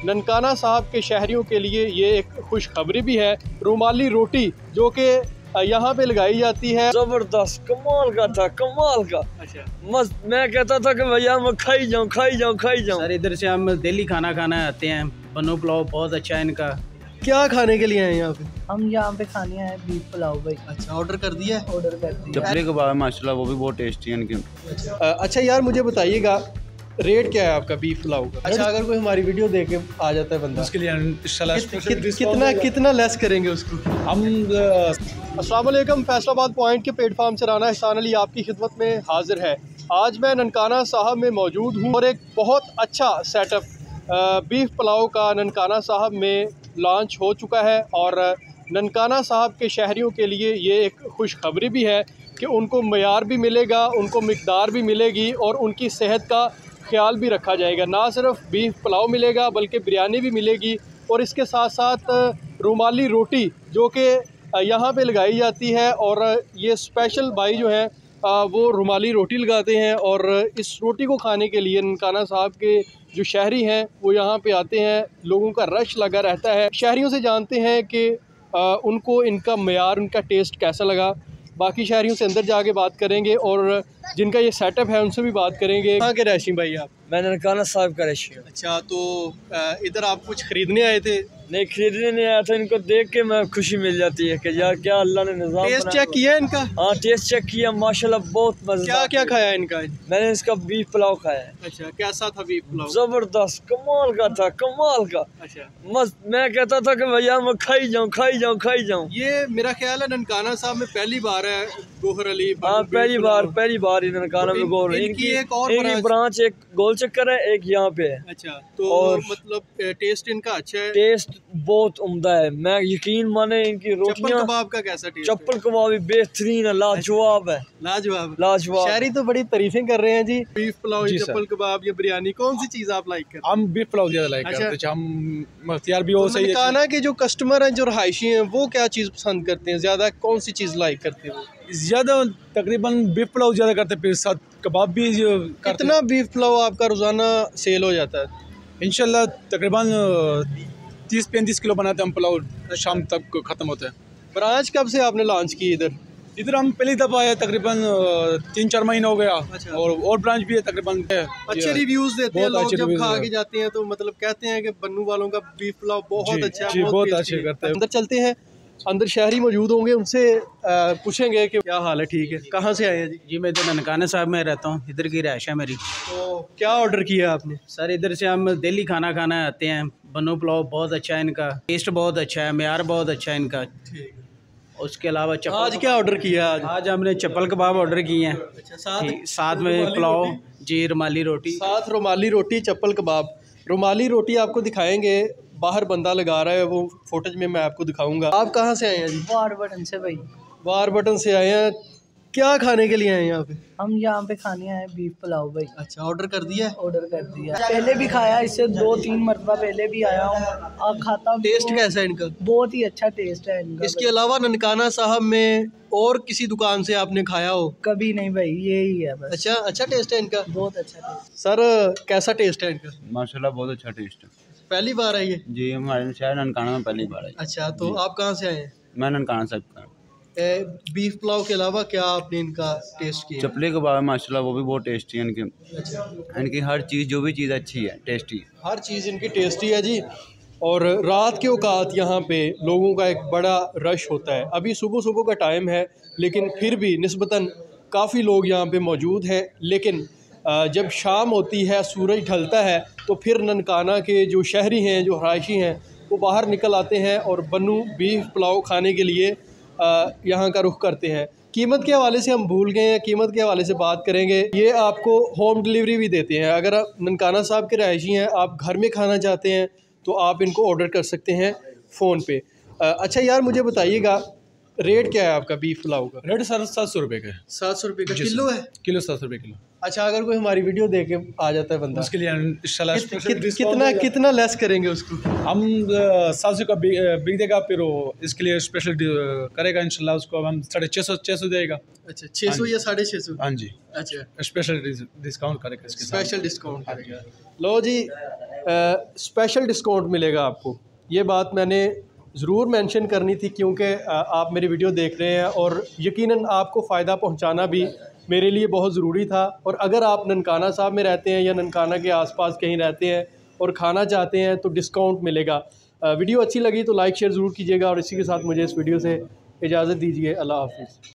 ननकाना साहब के शहरियों के लिए ये एक खुशखबरी भी है। रुमाली रोटी जो कि यहाँ पे लगाई जाती है, जबरदस्त कमाल का था, कमाल का। अच्छा, मस्त। मैं कहता था कि भैया मैं खाई जाऊँ खाई जाऊँ खाई जाऊँ। सर इधर से हम दिल्ली खाना खाना आते हैं। बनो पुलाव बहुत अच्छा है इनका। क्या खाने के लिए आए हैं यहाँ पे? हम यहाँ पे खाने आए बीफ पुलाव भाई। अच्छा, ऑर्डर कर दिया है? ऑर्डर कर दिया। चपले कबाब है माशाल्लाह, वो भी बहुत टेस्टी है इनके। अच्छा यार, मुझे बताइएगा रेट क्या है आपका बीफ पुलाव का? अच्छा, अगर कोई हमारी वीडियो देख के आ जाता है बंदा, उसके लिए कितना लेस करेंगे उसको हम? अस्सलाम वालेकुम। फैसलाबाद पॉइंट के प्लेटफार्म से राना एहसान अली आपकी खिदमत में हाजिर है। आज मैं ननकाना साहब में मौजूद हूँ और एक बहुत अच्छा सेटअप बीफ पुलाव का ननकाना साहब में लॉन्च हो चुका है। और ननकाना साहब के शहरियों के लिए ये एक खुशखबरी भी है कि उनको मयार भी मिलेगा, उनको मिकदार भी मिलेगी और उनकी सेहत का ख्याल भी रखा जाएगा। ना सिर्फ बीफ पुलाव मिलेगा बल्कि बिरयानी भी मिलेगी और इसके साथ साथ रुमाली रोटी जो कि यहाँ पे लगाई जाती है। और ये स्पेशल भाई जो हैं वो रुमाली रोटी लगाते हैं और इस रोटी को खाने के लिए ननकाना साहब के जो शहरी हैं वो यहाँ पे आते हैं। लोगों का रश लगा रहता है। शहरियों से जानते हैं कि उनको इनका मयार, उनका टेस्ट कैसा लगा। बाकी शहरियों से अंदर जाके बात करेंगे और जिनका ये सेटअप है उनसे भी बात करेंगे। कहाँ के रैशी भाई आप? मैं ननकाना साहब का रशी हूँ। अच्छा, तो इधर आप कुछ खरीदने आए थे? नहीं, खरीदने नहीं आया था। इनको देख के मैं खुशी मिल जाती है कि यार क्या अल्लाह ने निज़ाम टेस्ट चेक किया इनका? हाँ, टेस्ट चेक किया माशाल्लाह, बहुत मज़ेदार। क्या क्या खाया इनका? मैंने इसका बीफ पुलाव खाया है। अच्छा, कैसा था बीफ पुलाव? जबरदस्त कमाल का था, कमाल का। अच्छा, मस्त। मैं कहता था कि भैया मैं खाई जाऊँ खाई जाऊँ खाई जाऊँ। ये मेरा ख्याल है ननकाना साहब में पहली बार है गोहर अली। हाँ, पहली बार ही ननकाना में गोल। इनकी एक और ब्रांच, एक गोल चक्कर है, एक यहाँ पे है। अच्छा, तो और मतलब टेस्ट इनका अच्छा है? टेस्ट बहुत उम्दा है। मैं यकीन माने इनकी चप्पल रोटियां, कबाब का कैसा टेस्ट? चप्पल कबाब भी बेहतरीन है, लाजवाब है। लाजवाब लाजवाब। शहरी तो बड़ी तारीफें कर रहे हैं जी। बीफ पुलाव, चप्पल कबाब या बिरयानी, कौन सी चीज आप लाइक करते हैं? हम बीफ पुलाव ज्यादा लाइक करते हैं। हम मख्तियार भी हो सही है। ननकाना के जो कस्टमर हैं, जो रहायशी हैं, वो क्या चीज पसंद करते हैं ज्यादा? कौन सी चीज लाइक करते हैं? ज्यादा तकरीबन बीफ पुलाव ज्यादा करते हैं, फिर साथ कबाब भी कितना बीफ पुलाव आपका रोजाना सेल हो जाता है? इंशाल्लाह तकरीबन 30-35 किलो बनाते हैं हम पुलाव, शाम तक खत्म होता है। ब्रांच कब से आपने लॉन्च की इधर? इधर हम पहली दफ़ा आए, तकरीबन 3-4 महीने हो गया। अच्छा। और ब्रांच भी है तकरीबन। अच्छे रिव्यूज देते हैं लोग जब खा के हैं। जाते हैं, तो मतलब कहते हैं कि बन्नू वालों का बीफ पुलाव बहुत अच्छा है, बहुत टेस्टी अच्छे है। करते हैं। अंदर चलते हैं, अंदर शहरी मौजूद होंगे, उनसे पूछेंगे कि क्या हाल है। ठीक है, कहाँ से आए हैं जी? जी मैं तो ननकाना साहब में रहता हूँ, इधर की रहायश है मेरी। तो क्या ऑर्डर किया आपने? सर इधर से हम दिल्ली खाना खाना आते हैं। बनो पुलाव बहुत अच्छा है इनका, टेस्ट बहुत अच्छा है, मयार बहुत अच्छा है इनका। उसके अलावा आज क्या ऑर्डर किया? आज हमने चप्पल कबाब ऑर्डर किए हैं। अच्छा, साथ में पुलाव जी, रुमाली रोटी, साथ रुमाली रोटी, चप्पल कबाब। रुमाली रोटी आपको दिखाएंगे, बाहर बंदा लगा रहा है, वो फुटेज में मैं आपको दिखाऊंगा। आप कहाँ से आए हैं जी? वार बटन से भाई। वार बटन से आए हैं। क्या खाने के लिए आए हैं यहाँ पे? हम यहाँ पे खाने आए बीफ पुलाव भाई। अच्छा, ऑर्डर कर दिया है? ऑर्डर कर दिया। पहले भी खाया, इससे 2-3 मरतबा पहले भी आया हूँ। अब खाता हूँ। टेस्ट कैसा है इनका? बहुत ही अच्छा टेस्ट है इनका। इसके अलावा ननकाना साहब में और किसी दुकान से आपने खाया हो? कभी नहीं भाई, यही है बस। अच्छा, अच्छा टेस्ट है इनका? बहुत अच्छा टेस्ट। सर कैसा टेस्ट है इनका? माशाल्लाह बहुत अच्छा टेस्ट है। पहली बार आई है जी, हमारे शहर ननकाना में पहली बार आई। अच्छा, तो आप कहाँ से आए हैं? मैं ननकाना साहब का। बीफ पुलाव के अलावा क्या आपने इनका टेस्ट किया? चपले कबाब है माशाल्लाह, वो भी बहुत टेस्टी है इनके। अच्छा, इनकी हर चीज़, जो भी चीज़ अच्छी है, टेस्टी है। हर चीज़ इनकी टेस्टी है जी। और रात के औकात यहाँ पे लोगों का एक बड़ा रश होता है। अभी सुबह सुबह का टाइम है, लेकिन फिर भी निस्बतन काफ़ी लोग यहाँ पे मौजूद हैं। लेकिन जब शाम होती है, सूरज ढलता है, तो फिर ननकाना के जो शहरी हैं, जो रहायशी हैं, वो बाहर निकल आते हैं और बन्नू बीफ पुलाव खाने के लिए यहाँ का रुख करते हैं। कीमत के हवाले से हम भूल गए हैं, कीमत के हवाले से बात करेंगे। ये आपको होम डिलीवरी भी देते हैं। अगर आप ननकाना साहब के रहायशी हैं, आप घर में खाना चाहते हैं, तो आप इनको ऑर्डर कर सकते हैं फ़ोन पे। अच्छा यार, मुझे बताइएगा रेट क्या है आपका बीफ पुलाव का? रेट सर 700 रुपये का है। 700 रुपये का किलो है? किलो 700 रुपये किलो। अच्छा, अगर कोई हमारी वीडियो देख के आ जाता है बंदा, उसके लिए इंशाल्लाह स्पेशल डिस्काउंट कितना लेस करेंगे उसको? हम 700 का बिक देगा, फिर वो इसके लिए स्पेशल करेगा इंशाल्लाह, उसको हम 650 देगा। अच्छा, 600 या 650? हाँ जी, अच्छा, स्पेशल डिस्काउंट करेगा इसके साथ। स्पेशल डिस्काउंट करेगा। लो जी, स्पेशल डिस्काउंट मिलेगा आपको। ये बात मैंने ज़रूर मेंशन करनी थी क्योंकि आप मेरी वीडियो देख रहे हैं और यकीनन आपको फ़ायदा पहुंचाना भी मेरे लिए बहुत ज़रूरी था। और अगर आप ननकाना साहब में रहते हैं या ननकाना के आसपास कहीं रहते हैं और खाना चाहते हैं तो डिस्काउंट मिलेगा। वीडियो अच्छी लगी तो लाइक शेयर ज़रूर कीजिएगा और इसी के साथ मुझे इस वीडियो से इजाज़त दीजिए। अल्लाह हाफ़िज़।